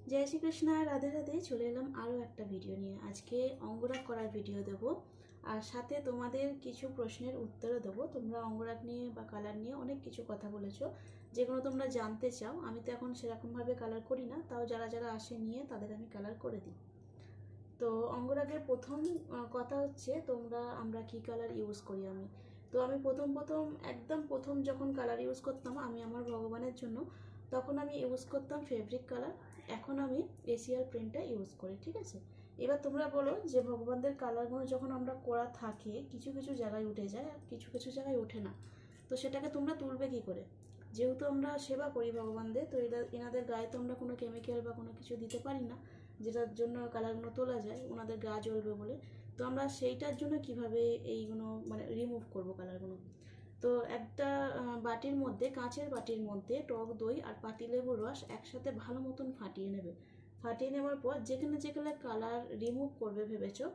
जय श्री कृष्ण राधे राधे चले एलाम आरो एक भिडियो निये। आज के अंगराग करार भिडियो देव और साथे तोमादेर किछु प्रश्नेर उत्तरও देव। तोमरा अंगराग निये बा कालार निये अनेक किछु कथा बोलेছো जेगुलो तोमरा जानते चाओ। आमी तो एखन सेरकम भावे कालार करी ना, ताओ जारा जारा आसे निये तादेर आमी कालार करे दिई। तो अंगरागेर प्रथम कथा हच्छे तोमरा आमरा कि कालार यूज करी। आमी प्रथम एकदम प्रथम जखन कालार यूज करताम आमी आमार भगवानेर जोन्नो तखन आमी यूज करताम फैब्रिक कालार। এখন আমি এসিআর প্রিন্টটা ইউজ করি। ঠিক আছে, এবার তোমরা বলো যে ভগবানদের কালারগুলো যখন আমরা করা থাকে কিছু কিছু জায়গায় উঠে যায় আর কিছু কিছু জায়গায় ওঠে না, তো সেটাকে তোমরা তুলবে কি করে? যেহেতু আমরা সেবা করি ভগবানদের, তো এনাদের গায়ে তো আমরা কোনো কেমিক্যাল বা কোনো কিছু দিতে পারি না যেটার জন্য কালারগুলো তোলা যায় ওনাদের গা জ্বলবে বলে। তো আমরা সেইটার জন্য কিভাবে এইগুলো মানে রিমুভ করব কালারগুলো? তো একটা বাটির মধ্যে, কাঁচের বাটির মধ্যে টক দই আর পাতিলেবুর রস একসাথে ভালো মতন ফাটিয়ে নেবে। ফাটিয়ে নেওয়ার পর যেখানে যেখানে কালার রিমুভ করবে ভেবেছো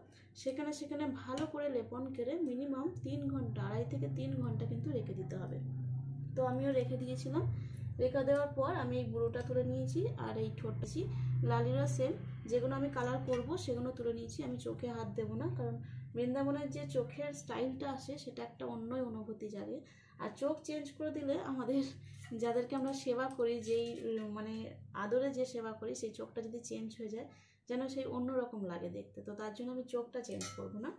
সেখানে সেখানে ভালো করে লেপন করে মিনিমাম 3 ঘন্টা, 2.5 থেকে 3 ঘন্টা কিন্তু রেখে দিতে হবে। তো আমিও রেখে দিয়েছিলাম। রেখে দেওয়ার পর আমি এই বুড়োটা তুলে নিয়েছি আর এই ঠোঁটছি লালিরও সেম, যেগুলো আমি কালার করব সেগুলো তুলে নিয়েছি। আমি চোখে হাত দেবো না, কারণ বৃন্দাবনের যে চোখের স্টাইলটা আসে সেটা একটা অন্যই অনুভূতি জাগে। আর চোখ চেঞ্জ করে দিলে আমাদের যাদেরকে আমরা সেবা করি, যেই মানে আদরে যে সেবা করি সেই চোখটা যদি চেঞ্জ হয়ে যায় যেন সেই অন্যরকম লাগে দেখতে। তো তার জন্য আমি চোখটা চেঞ্জ করব না।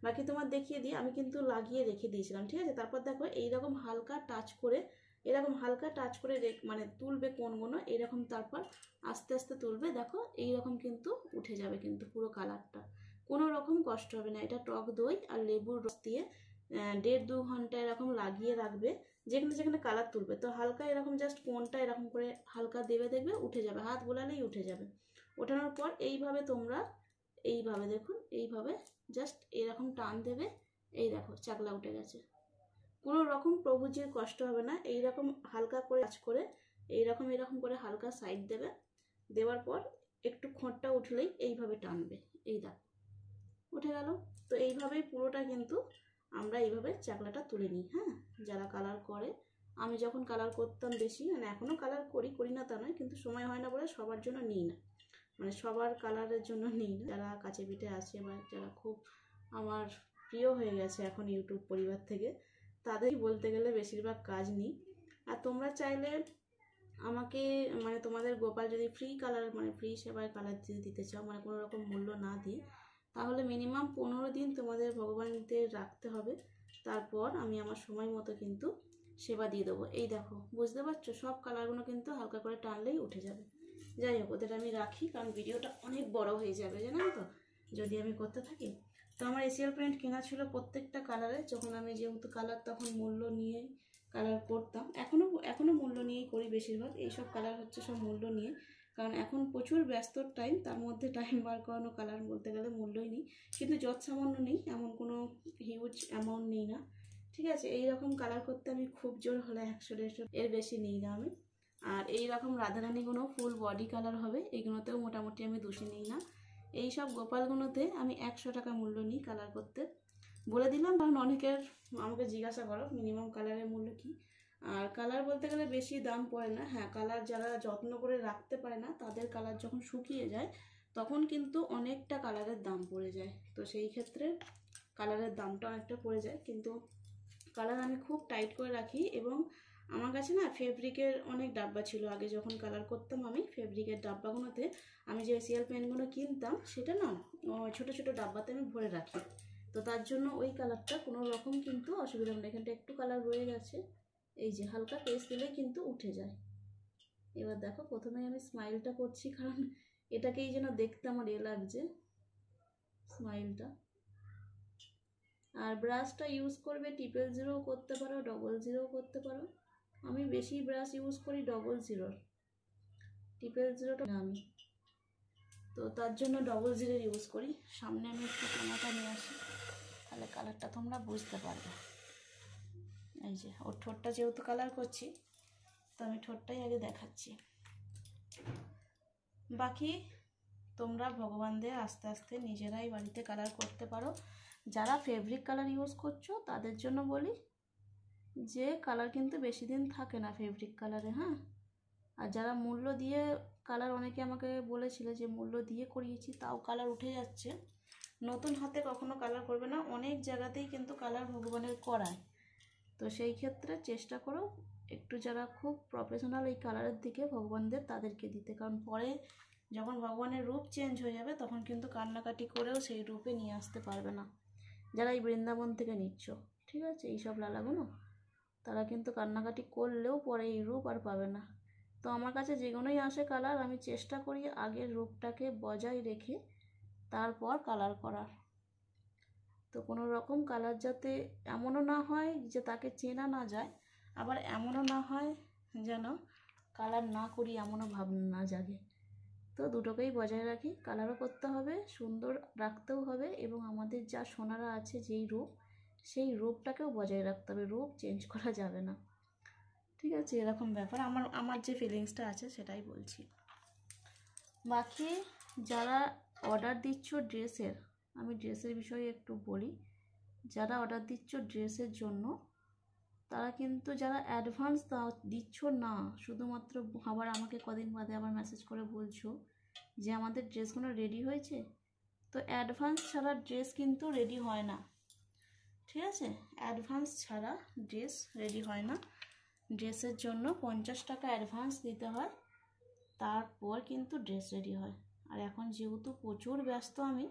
বাকি তোমার দেখিয়ে দিই, আমি কিন্তু লাগিয়ে রেখে দিয়েছিলাম। ঠিক আছে, তারপর দেখো এইরকম হালকা টাচ করে, এরকম হালকা টাচ করে মানে তুলবে কোনগুলো এরকম, তারপর আস্তে আস্তে তুলবে। দেখো এইরকম কিন্তু উঠে যাবে কিন্তু পুরো কালারটা, কোনো রকম কষ্ট হবে না। এটা টক দই আর লেবুর রস দিয়ে 1.5-2 ঘন্টা এরকম লাগিয়ে রাখবে যেখানে যেখানে কালার তুলবে। তো হালকা এরকম জাস্ট কোনটা এরকম করে হালকা দেবে, দেখবে উঠে যাবে, হাত বোলালেই উঠে যাবে। ওঠানোর পর এইভাবে তোমরা এইভাবে দেখুন, এইভাবে জাস্ট এরকম টান দেবে, এই দেখো চাকলা উঠে গেছে। কোনো রকম প্রভুজির কষ্ট হবে না। এইরকম হালকা করে কাজ করে এইরকম এরকম করে হালকা সাইড দেবে। দেওয়ার পর একটু খোঁটটা উঠলেই এইভাবে টানবে, এই দেখো উঠে গেল। তো এইভাবেই পুরোটা কিন্তু আমরা এইভাবে চাকলাটা তুলে নিই। হ্যাঁ, যারা কালার করে, আমি যখন কালার করতাম বেশি, মানে এখনও কালার করি না তা নয়, কিন্তু সময় হয় না বলে সবার জন্য নিই না, মানে সবার কালারের জন্য নিই না। যারা কাছে পিঠে আছে বা যারা খুব আমার প্রিয় হয়ে গেছে এখন ইউটিউব পরিবার থেকে, তাদেরই বলতে গেলে বেশিরভাগ কাজ নিই। আর তোমরা চাইলে আমাকে মানে তোমাদের গোপাল যদি ফ্রি কালার মানে ফ্রি সেবায় কালার দিতে চাও, মানে কোনো রকম মূল্য না দিয়ে, তাহলে মিনিমাম 15 দিন তোমাদের ভগবানদের রাখতে হবে। তারপর আমি আমার সময় মতো কিন্তু সেবা দিয়ে দেবো। এই দেখো বুঝতে পারছো, সব কালারগুলো কিন্তু হালকা করে টানলেই উঠে যাবে। যাই হোক, ওদের আমি রাখি কারণ ভিডিওটা অনেক বড় হয়ে যাবে জানেন তো যদি আমি করতে থাকি। তো আমার এসিআর প্রিন্ট কেনা ছিল প্রত্যেকটা কালারে, যখন আমি যেহেতু কালার তখন মূল্য নিয়ে কালার করতাম, এখনও মূল্য নিয়েই করি বেশিরভাগ। এইসব কালার হচ্ছে সব মূল্য নিয়ে, কারণ এখন প্রচুর ব্যস্তর টাইম, তার মধ্যে টাইম বার করানো কালার বলতে গেলে মূল্যই নেই। কিন্তু যত সামান্য নেই, এমন কোনো হিউজ অ্যামাউন্ট নেই না। ঠিক আছে, এইরকম কালার করতে আমি খুব জোর হলে 100-150 এর বেশি নিই না আমি। আর এই রকম রাধারানীগুলো ফুল বডি কালার হবে, এইগুলোতেও মোটামুটি আমি 200 নিই না। এই সব গোপালগুলোতে আমি 100 টাকা মূল্য নিই কালার করতে। বলে দিলাম কারণ অনেকের আমাকে জিজ্ঞাসা করো মিনিমাম কালারের মূল্য কী। আর কালার বলতে গেলে বেশি দাম পড়ে না। হ্যাঁ, কালার যারা যত্ন করে রাখতে পারে না তাদের কালার যখন শুকিয়ে যায় তখন কিন্তু অনেকটা কালারের দাম পড়ে যায়। তো সেই ক্ষেত্রে কালারের দামটা অনেকটা পড়ে যায়, কিন্তু কালার আমি খুব টাইট করে রাখি। এবং আমার কাছে না ফেব্রিকের অনেক ডাব্বা ছিল আগে, যখন কালার করতাম আমি ফেব্রিকের ডাব্বাগুলোতে আমি যে এসিআর পেনগুলো কিনতাম সেটা না ছোটো ছোটো ডাব্বাতে আমি ভরে রাখি। তো তার জন্য ওই কালারটা কোনো রকম কিন্তু অসুবিধা নেই। এখানটা একটু কালার রয়ে গেছে, এই যে হালকা পেস্ট দিলে কিন্তু উঠে যায়। এবার দেখো প্রথমে আমি স্মাইলটা করছি, কারণ এটাকেই যেন দেখতে আমার লাগছে স্মাইলটা। আর ব্রাশটা ইউজ করবে 000 করতে পারো, 00 করতে পারো। আমি বেশি ব্রাশ ইউজ করি 00, 000টা আমি, তো তার জন্য 00 ইউজ করি। সামনে আমি একটু ক্যামেরাটা নিয়ে আসি, তাহলে কালারটা তোমরা বুঝতে পারবে। এই যে ওর ঠোঁটটা যেহেতু কালার করছি, তো আমি ঠোঁটটাই আগে দেখাচ্ছি। বাকি তোমরা ভগবানদের আস্তে আস্তে নিজেরাই বাড়িতে কালার করতে পারো। যারা ফেব্রিক কালার ইউজ করছো তাদের জন্য বলি যে কালার কিন্তু বেশি দিন থাকে না ফেব্রিক কালারে। হ্যাঁ, আর যারা মূল্য দিয়ে কালার, অনেকে আমাকে বলেছিল যে মূল্য দিয়ে করিয়েছি তাও কালার উঠে যাচ্ছে, নতুন হাতে কখনো কালার করবে না। অনেক জায়গাতেই কিন্তু কালার ভগবানের করায়, তো সেই ক্ষেত্রে চেষ্টা করো একটু যারা খুব প্রফেশনাল এই কালারের দিকে ভগবানদের, তাদেরকে দিতে। কারণ পরে যখন ভগবানের রূপ চেঞ্জ হয়ে যাবে তখন কিন্তু কান্নাকাটি করেও সেই রূপে নিয়ে আসতে পারবে না। যারা এই বৃন্দাবন থেকে নিচ্ছ, ঠিক আছে, এইসব লালাগুলো, তারা কিন্তু কান্নাকাটি করলেও পরে এই রূপ আর পাবে না। তো আমার কাছে যেগুলোই আসে কালার, আমি চেষ্টা করি আগের রূপটাকে বজায় রেখে তারপর কালার করার। তো কোনো রকম কালার যাতে এমনও না হয় যে তাকে চেনা না যায়, আবার এমনও না হয় যেন কালার না করি এমনও ভাবনা না জাগে। তো দুটোকেই বজায় রাখি, কালারও করতে হবে, সুন্দর রাখতেও হবে, এবং আমাদের যা সোনারা আছে যেই রূপ, সেই রূপটাকেও বজায় রাখতে হবে, রূপ চেঞ্জ করা যাবে না, ঠিক আছে। এরকম ব্যাপার, আমার যে ফিলিংসটা আছে সেটাই বলছি। বাকি যারা অর্ডার দিচ্ছ ড্রেসের, আমি ড্রেসের বিষয়ে একটু বলি। যারা অর্ডার দিচ্ছ ড্রেসের জন্য, তারা কিন্তু যারা অ্যাডভান্স দিচ্ছ না, শুধুমাত্র আবার আমাকে কদিন বাদে আবার মেসেজ করে বলছো যে আমাদের ড্রেসগুলো রেডি হয়েছে, তো অ্যাডভান্স ছাড়া ড্রেস কিন্তু রেডি হয় না, ঠিক আছে। অ্যাডভান্স ছাড়া ড্রেস রেডি হয় না। ড্রেসের জন্য 50 টাকা অ্যাডভান্স দিতে হয়, তারপর কিন্তু ড্রেস রেডি হয়। আর এখন যেহেতু প্রচুর ব্যস্ত আমি,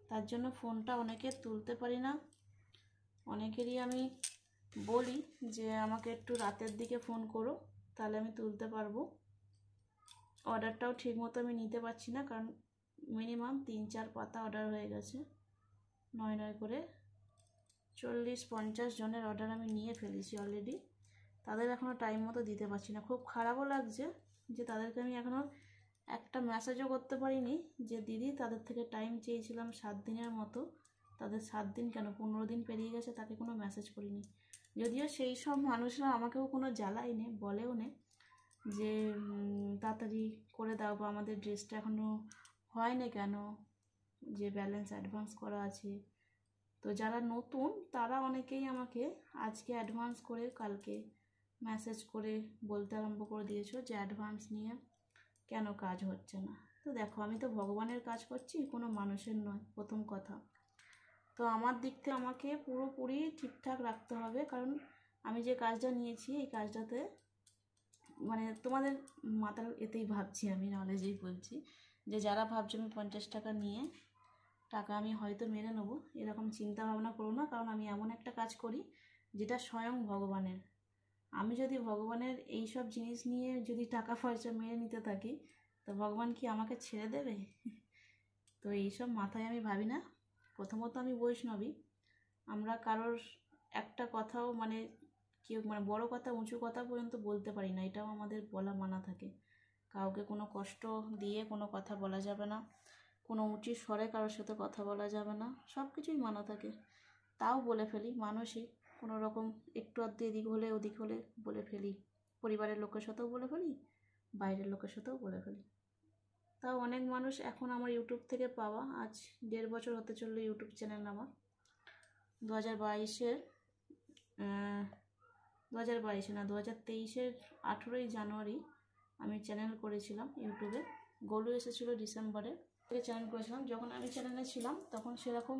তার জন্য ফোনটা অনেকের তুলতে পারি না। অনেকেরই আমি বলি যে আমাকে একটু রাতের দিকে ফোন করো, তাহলে আমি তুলতে পারবো। অর্ডারটাও ঠিক মতো আমি নিতে পারছি না, কারণ মিনিমাম 3-4 পাতা অর্ডার হয়ে গেছে, 9 করে 40-50 জনের অর্ডার আমি নিয়ে ফেলেছি অলরেডি। তাদের এখনও টাইম মতো দিতে পারছি না, খুব খারাপও লাগছে যে তাদেরকে আমি এখনও একটা মেসেজও করতে পারিনি যে দিদি তাদের থেকে টাইম চেয়েছিলাম 7 দিনের মতো, তাদের 7 দিন কেন 15 দিন পেরিয়ে গেছে, তাকে কোনো মেসেজ করিনি। যদিও সেই সব মানুষরা আমাকেও কোনো জ্বালায়নি, বলেও নে যে তাড়াতাড়ি করে দাও, বা আমাদের ড্রেসটা এখনও হয় না কেন, যে ব্যালেন্স অ্যাডভান্স করা আছে। তো যারা নতুন তারা অনেকেই আমাকে আজকে অ্যাডভান্স করে কালকে মেসেজ করে বলতে আরম্ভ করে দিয়েছো যে অ্যাডভান্স নিয়ে কেন কাজ হচ্ছে না। তো দেখো, আমি তো ভগবানের কাজ করছি, কোনো মানুষের নয়, প্রথম কথা। তো আমার দিক থেকে আমাকে পুরোপুরি ঠিকঠাক রাখতে হবে, কারণ আমি যে কাজটা নিয়েছি এই কাজটাতে মানে তোমাদের মাথার এতেই ভাবছি, আমি নলেজেই বলছি যে যারা ভাবছো আমি 50 টাকা নিয়ে টাকা আমি হয়তো মেরে নেবো, এরকম চিন্তা ভাবনা করো না। কারণ আমি এমন একটা কাজ করি যেটা স্বয়ং ভগবানের। আমি যদি ভগবানের এই সব জিনিস নিয়ে যদি টাকা পয়সা মেরে নিতে থাকি, তো ভগবান কি আমাকে ছেড়ে দেবে? তো এইসব মাথায় আমি ভাবি না। প্রথমত আমি বৈষ্ণবী, আমরা কারোর একটা কথাও মানে কেউ মানে বড় কথা উঁচু কথা পর্যন্ত বলতে পারি না, এটাও আমাদের বলা মানা থাকে। কাউকে কোনো কষ্ট দিয়ে কোনো কথা বলা যাবে না, কোনো উঁচু স্বরে কারোর সাথে কথা বলা যাবে না, সব কিছুই মানা থাকে। তাও বলে ফেলি, মানুষই কোনো রকম একটু আধটু এদিক হলে ওদিক হলে বলে ফেলি, পরিবারের লোকের সাথেও বলে ফেলি, বাইরের লোকের সাথেও বলে ফেলি। তাও অনেক মানুষ এখন আমার ইউটিউব থেকে পাওয়া, আজ 1.5 বছর হতে চললো ইউটিউব চ্যানেল আমার। 2022-এর 2022 না 2023-এর 18ই জানুয়ারি আমি চ্যানেল করেছিলাম ইউটিউবে। গোলু এসেছিলো ডিসেম্বরে, থেকে চ্যানেল করেছিলাম। যখন আমি চ্যানেলে ছিলাম তখন সেরকম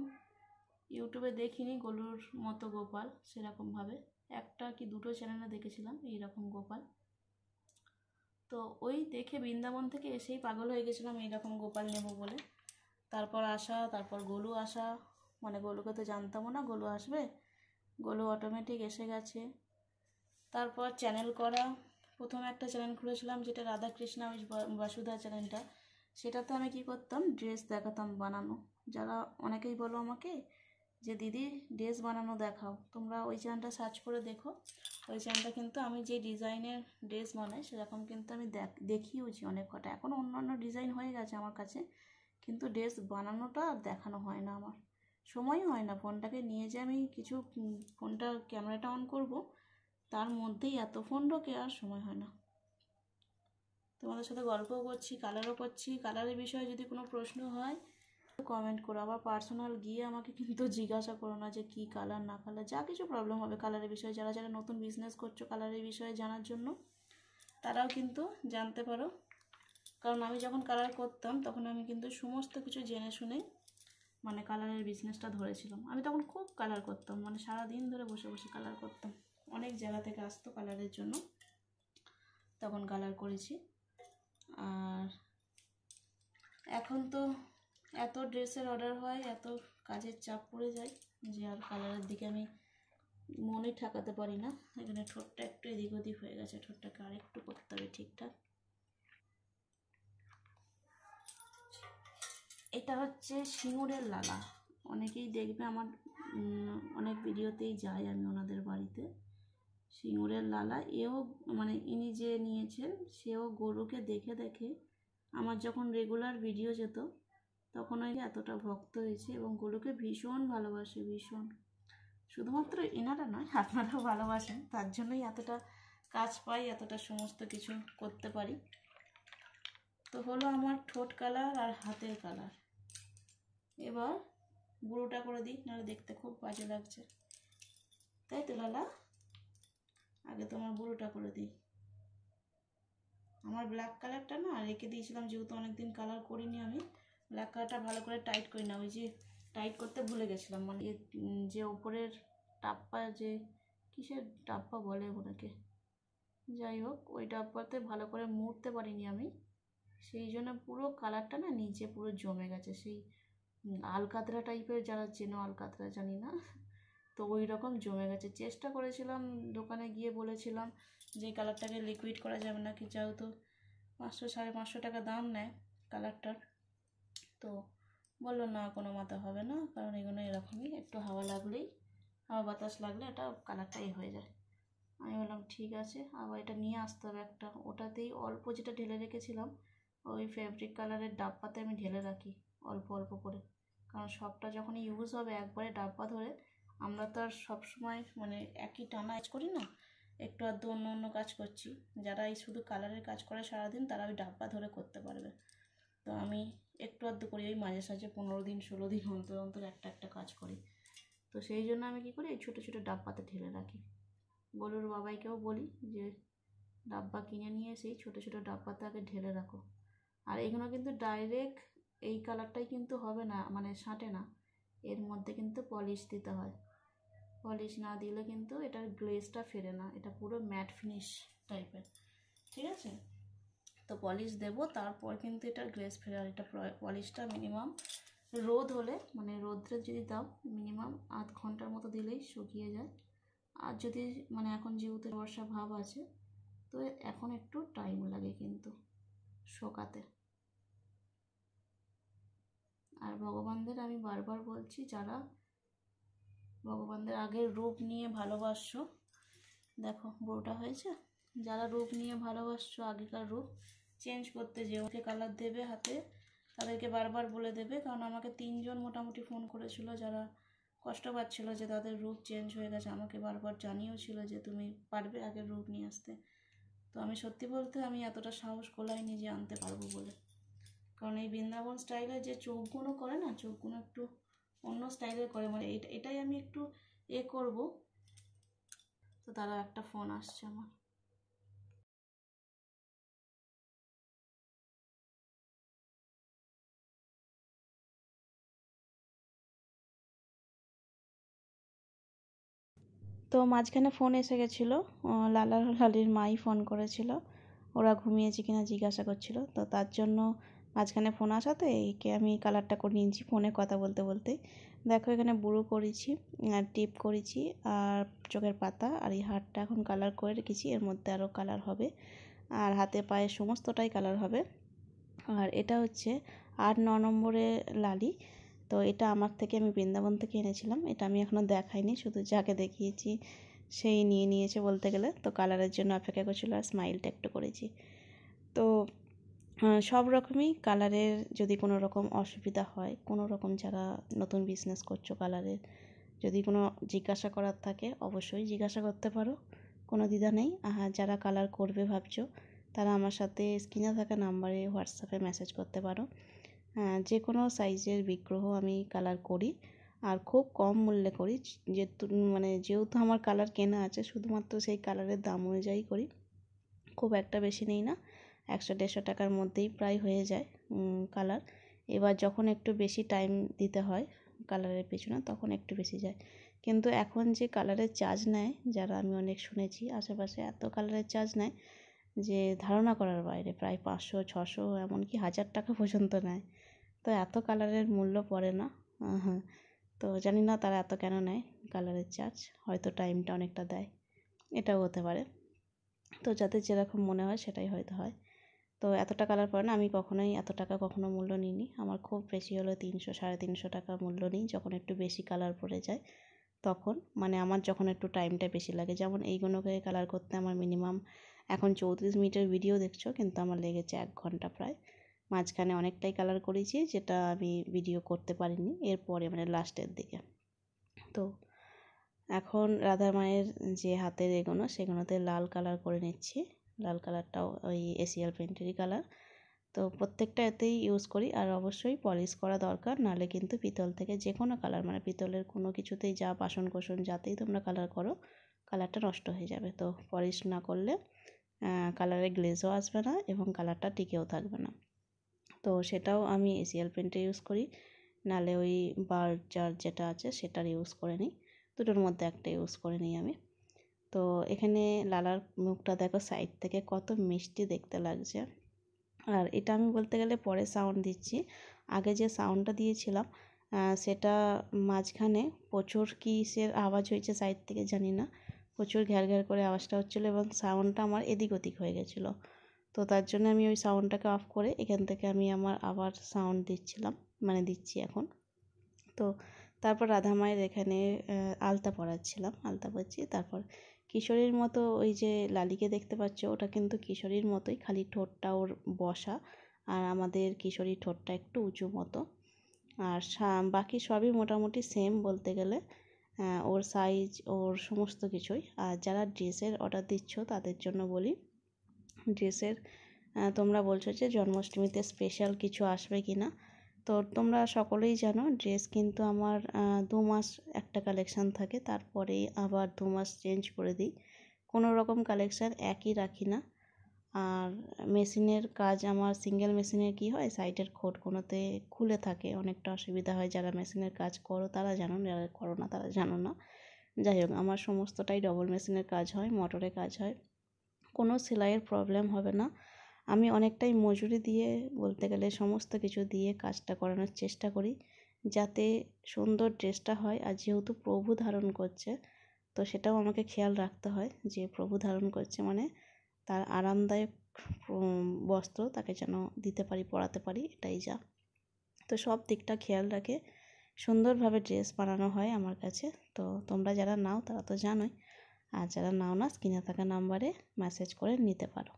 ইউটিউবে দেখিনি গোলুর মতো গোপাল, সেরকমভাবে একটা কি দুটো চ্যানেলে দেখেছিলাম এইরকম গোপাল। তো ওই দেখে বৃন্দাবন থেকে এসেই পাগল হয়ে গেছিলাম এইরকম গোপাল নেব বলে। তারপর আসা, তারপর গোলু আসা, মানে গোলুকে তো জানতামও না গোলু আসবে, গোলু অটোমেটিক এসে গেছে। তারপর চ্যানেল করা, প্রথমে একটা চ্যানেল খুলেছিলাম যেটা রাধাকৃষ্ণ বাসুদা চ্যানেলটা, সেটাতে আমি কি করতাম, ড্রেস দেখাতাম বানানো। যারা অনেকেই বলো আমাকে যে দিদি ড্রেস বানানো দেখাও, তোমরা ওই চ্যানেলটা সার্চ করে দেখো। ওই চ্যানেলটা কিন্তু আমি যে ডিজাইনের ড্রেস বানাই সেরকম কিন্তু আমি দেখিয়েওছি অনেক কটা। এখনও অন্যান্য ডিজাইন হয়ে গেছে আমার কাছে, কিন্তু ড্রেস বানানোটা আর দেখানো হয় না, আমার সময়ই হয় না। ফোনটাকে নিয়ে যে আমি কিছু ফোনটা ক্যামেরাটা অন করব, তার মধ্যেই এত ফোন ঢোকে আর সময় হয় না। তোমাদের সাথে গল্পও করছি, কালারও করছি। কালারের বিষয়ে যদি কোনো প্রশ্ন হয় কমেন্ট করো, আবার পার্সোনাল গিয়ে আমাকে কিন্তু জিজ্ঞাসা করো না যে কী কালার না কালার, যা কিছু প্রবলেম হবে কালারের বিষয়ে, যারা যারা নতুন বিজনেস করছো কালারের বিষয়ে জানার জন্য তারাও কিন্তু জানতে পারো। কারণ আমি যখন কালার করতাম তখন আমি কিন্তু সমস্ত কিছু জেনে শুনে মানে কালারের বিজনেসটা ধরেছিলাম। আমি তখন খুব কালার করতাম, মানে সারাদিন ধরে বসে বসে কালার করতাম। অনেক জায়গা থেকে আসতো কালারের জন্য, তখন কালার করেছি। আর এখন তো এত ড্রেসের অর্ডার হয়, এত কাজের চাপ পড়ে যায় যে আর কালারের দিকে আমি মনে ঠাকাতে পারি না। এখানে ঠোঁটটা একটু এদিক ওদিক হয়ে গেছে, ঠোঁটটাকে আর একটু করতে হবে ঠিকঠাক। এটা হচ্ছে সিঙ্গুরের লালা। অনেকেই দেখবে আমার অনেক ভিডিওতেই যাই আমি ওনাদের বাড়িতে। সিঙ্গুরের লালা, এও মানে ইনি যে নিয়েছেন সেও গরুকে দেখে দেখে আমার যখন রেগুলার ভিডিও যেত তখন ওই এতটা ভক্ত হয়েছে এবং গরুকে ভীষণ ভালোবাসে, ভীষণ। শুধুমাত্র এনারা নয়, আপনারাও ভালোবাসেন, তার জন্যই এতটা কাজ পাই, এতটা সমস্ত কিছু করতে পারি। তো হলো আমার ঠোঁট কালার আর হাতের কালার। এবার বুড়োটা করে দিই, নাহলে দেখতে খুব বাজে লাগছে, তাই তো লালা? আগে তোমার বুড়োটা করে দিই। আমার ব্ল্যাক কালারটা না রেখে দিয়েছিলাম, যেহেতু অনেকদিন কালার করিনি আমি। ব্ল্যাক কালারটা ভালো করে টাইট করি না, ওই যে টাইট করতে ভুলে গেছিলাম, মানে যে ওপরের টাপ্পা, যে কিসের টাপ্পা বলে ওনাকে, যাই হোক ওই ডাব্বাতে ভালো করে মুড়তে পারিনি আমি, সেই জন্য পুরো কালারটা না নিচে পুরো জমে গেছে। সেই আলকাতরা টাইপের, যারা চেনো আলকাতরা জানি না, তো ওই রকম জমে গেছে। চেষ্টা করেছিলাম, দোকানে গিয়ে বলেছিলাম যে কালারটাকে লিকুইড করা যাবে নাকি, যেহেতু 500-550 টাকা দাম নেয় কালারটার। তো বললো না, কোনো মতে হবে না, কারণ এগুলো এরকমই, একটু হাওয়া লাগলেই, হাওয়া বাতাস লাগলে এটা কালারটাই হয়ে যায়। আমি বললাম ঠিক আছে, আবার এটা নিয়ে আসতে হবে একটা। ওটাতেই অল্প যেটা ঢেলে রেখেছিলাম ওই ফেব্রিক কালারের ডাব্বাতে আমি ঢেলে রাখি অল্প অল্প করে, কারণ সবটা যখন ইউজ হবে একবারে ডাব্বা ধরে, আমরা তো আর সবসময় মানে একই টানা কাজ করি না, একটু আধটু অন্য অন্য কাজ করছি। যারা এই শুধু কালারের কাজ করে সারাদিন, তারা ওই ডাব্বা ধরে করতে পারবে। তো আমি একটু আধটু করি, ওই মাঝে সাঝে 15 দিন 16 দিন অন্তর অন্তর একটা একটা কাজ করি। তো সেই জন্য আমি কী করি, এই ছোটো ছোটো ডাব্বাতে ঢেলে রাখি। গরুর বাবাইকেও বলি যে ডাব্বা কিনে নিয়ে সেই ছোটো ছোটো ডাব্বাতে আগে ঢেলে রাখো। আর এগুলো কিন্তু ডাইরেক্ট এই কালারটাই কিন্তু হবে না, মানে সাঁটে না, এর মধ্যে কিন্তু পলিশ দিতে হয়। পলিশ না দিলে কিন্তু এটার গ্লেজটা ফেরে না, এটা পুরো ম্যাট ফিনিশ টাইপের, ঠিক আছে? তো পলিশ দেবো, তারপর কিন্তু এটার গ্লেজ ফেরে। আর এটা পলিশটা মিনিমাম রোদ হলে, মানে রোদ্রে যদি দাও মিনিমাম আধ ঘন্টার মতো দিলেই শুকিয়ে যায়। আর যদি মানে এখন যেহেতু বর্ষা ভাব আছে, তো এখন একটু টাইম লাগে কিন্তু শোকাতে। আর ভগবানদের আমি বারবার বলছি, যারা ভগবানদের আগের রূপ নিয়ে ভালোবাসছো, দেখো বুড়োটা হয়েছে, যারা রূপ নিয়ে ভালোবাসছো আগেকার রূপ চেঞ্জ করতে যে ওকে কালার দেবে হাতে, তাদেরকে বারবার বলে দেবে। কারণ আমাকে 3জন মোটামুটি ফোন করেছিল, যারা কষ্ট পাচ্ছিল যে তাদের রূপ চেঞ্জ হয়ে গেছে, আমাকে বারবার জানিয়েও ছিল যে তুমি পারবে আগের রূপ নিয়ে আসতে। তো আমি সত্যি বলতে আমি এতটা সাহস কোলাইনি যে আনতে পারবো বলে, কারণ এই বৃন্দাবন স্টাইলে যে চোখগুলো করে না, চোখগুলো একটু অন্য স্টাইলের করে, মানে এটাই আমি একটু করব। তো তারা একটা ফোন আসছে আমার। তো মাঝখানে ফোন এসে গেছিলো, লালার লালির মাই ফোন করেছিল, ওরা ঘুমিয়েছে কিনা জিজ্ঞাসা করছিল। তো তার জন্য মাঝখানে ফোন আসাতে একে আমি কালারটা করে নিয়েছি ফোনে কথা বলতে বলতেই। দেখো এখানে বুড়ো করেছি আর টিপ করেছি আর চোখের পাতা, আর এই হাতটা এখন কালার করে রেখেছি, এর মধ্যে আরও কালার হবে, আর হাতে পায়ে সমস্তটাই কালার হবে। আর এটা হচ্ছে 8-9 নম্বরের লালি। তো এটা আমার থেকে, আমি বৃন্দাবন থেকে এনেছিলাম, এটা আমি এখনও দেখাইনি, শুধু যাকে দেখিয়েছি সেই নিয়ে নিয়েছে বলতে গেলে। তো কালারের জন্য অপেক্ষা করছিল আর স্মাইলটা একটু করেছি। তো সব রকমই কালারের যদি কোনো রকম অসুবিধা হয়, কোনো রকম যারা নতুন বিজনেস করছো কালারের, যদি কোনো জিজ্ঞাসা করার থাকে অবশ্যই জিজ্ঞাসা করতে পারো, কোনো দ্বিধা নেই। আর যারা কালার করবে ভাবছো, তারা আমার সাথে স্ক্রিনে থাকা নাম্বারে হোয়াটসঅ্যাপে মেসেজ করতে পারো। যে কোনো সাইজের বিগ্রহ আমি কালার করি, আর খুব কম মূল্যে করি, যেহেতু আমার কালার কেনা আছে, শুধুমাত্র সেই কালারের দাম অনুযায়ী করি, খুব একটা বেশি নেই না, 100-150 টাকার মধ্যেই প্রায় হয়ে যায় কালার। এবার যখন একটু বেশি টাইম দিতে হয় কালারের পেছনে তখন একটু বেশি যায়। কিন্তু এখন যে কালারের চার্জ নেয় যারা, আমি অনেক শুনেছি আশেপাশে এত কালারের চার্জ নেয় যে ধারণা করার বাইরে, প্রায় 500-600 এমনকি 1000 টাকা পর্যন্ত নেয়। তো এত কালারের মূল্য পড়ে না। হ্যাঁ, তো জানি না তারা এত কেন নেয় কালারের চার্জ, হয়তো টাইমটা অনেকটা দেয়, এটাও হতে পারে। তো যাদের যেরকম মনে হয় সেটাই হয়তো হয়। তো এতটা কালার পড়ে না, আমি কখনোই এত টাকা কখনো মূল্য নিইনি। আমার খুব বেশি হলো 300-350 টাকা মূল্য নিই যখন একটু বেশি কালার পড়ে যায় তখন, মানে আমার যখন একটু টাইমটা বেশি লাগে। যেমন এইগুলোকে কালার করতে আমার মিনিমাম, এখন 34 মিনিটের ভিডিও দেখছো কিন্তু আমার লেগেছে 1 ঘন্টা প্রায়। মাঝখানে অনেকটাই কালার করেছি যেটা আমি ভিডিও করতে পারিনি এরপরে, মানে লাস্টের দিকে। তো এখন রাধা মায়ের যে হাতের এগোনো সেগুলোতে লাল কালার করে নিচ্ছি। লাল কালারটাও ওই এসিয়াল পেন্টেরই কালার। তো প্রত্যেকটা এতেই ইউজ করি, আর অবশ্যই পলিশ করা দরকার, নাহলে কিন্তু পিতল থেকে যে কোনো কালার, মানে পিতলের কোনো কিছুতেই যা বাসন কোসন যাতেই তোমরা কালার করো কালারটা নষ্ট হয়ে যাবে। তো পলিশ না করলে কালারের গ্লেজও আসবে না এবং কালারটা টিকেও থাকবে না। তো সেটাও আমি এসিয়াল পেন্টে ইউজ করি, নাহলে ওই বার্জার যেটা আছে সেটার ইউজ করে নিই। দুটোর মধ্যে একটা ইউজ করে নিই আমি। তো এখানে লালার মুখটা দেখো সাইড থেকে কত মিষ্টি দেখতে লাগছে। আর এটা আমি বলতে গেলে পরে সাউন্ড দিচ্ছি, আগে যে সাউন্ডটা দিয়েছিলাম সেটা মাঝখানে প্রচুর কিসের আওয়াজ হয়েছে সাইড থেকে জানি না, প্রচুর ঘ্যার ঘ্যার করে আওয়াজটা হচ্ছিলো এবং সাউন্ডটা আমার এদিক ওদিক হয়ে গেছিলো। তো তার জন্য আমি ওই সাউন্ডটাকে অফ করে এখান থেকে আমি আমার আবার সাউন্ড দিচ্ছিলাম, মানে দিচ্ছি এখন। তো তারপর রাধা মায়ের এখানে আলতা পরাচ্ছিলাম, আলতা পরছি। তারপর কিশোরীর মতো ওই যে লালিকে দেখতে পাচ্ছ ওটা কিন্তু কিশোরীর মতোই, খালি ঠোঁটটা ওর বসা, আর আমাদের কিশোরীর ঠোঁটটা একটু উঁচু মতো। আর বাকি সবই মোটামুটি সেম বলতে গেলে, ওর সাইজ ওর সমস্ত কিছুই। আর যারা ড্রেসের অর্ডার দিচ্ছ তাদের জন্য বলি, ড্রেসের তোমরা বলছো যে জন্মাষ্টমীতে স্পেশাল কিছু আসবে কি না, তো তোমরা সকলেই জানো ড্রেস কিন্তু আমার 2 মাস একটা কালেকশান থাকে, তারপরেই আবার 2 মাস চেঞ্জ করে দিই। কোনো রকম কালেকশান একই রাখি না। আর মেশিনের কাজ আমার সিঙ্গেল মেশিনের কি হয়, সাইডের খোটগুলোতে খুলে থাকে, অনেকটা অসুবিধা হয়। যারা মেশিনের কাজ করো তারা জানো, যারা করো না তারা জানো না। যাই হোক, আমার সমস্তটাই ডবল মেশিনের কাজ হয়, মোটরে কাজ হয়, কোনো সেলাইয়ের প্রবলেম হবে না। আমি অনেকটাই মজুরি দিয়ে বলতে গেলে সমস্ত কিছু দিয়ে কাজটা করানোর চেষ্টা করি যাতে সুন্দর ড্রেসটা হয়। আর যেহেতু প্রভু ধারণ করছে তো সেটাও আমাকে খেয়াল রাখতে হয় যে প্রভু ধারণ করছে মানে তার আরামদায়ক বস্ত্র তাকে যেন দিতে পারি, পরাতে পারি, এটাই যা। তো সব দিকটা খেয়াল রাখে সুন্দরভাবে ড্রেস বানানো হয় আমার কাছে। তো তোমরা যারা নাও তারা তো জানোই, আর যারা নাও না স্ক্রিনে থাকা নাম্বারে মেসেজ করে নিতে পারো।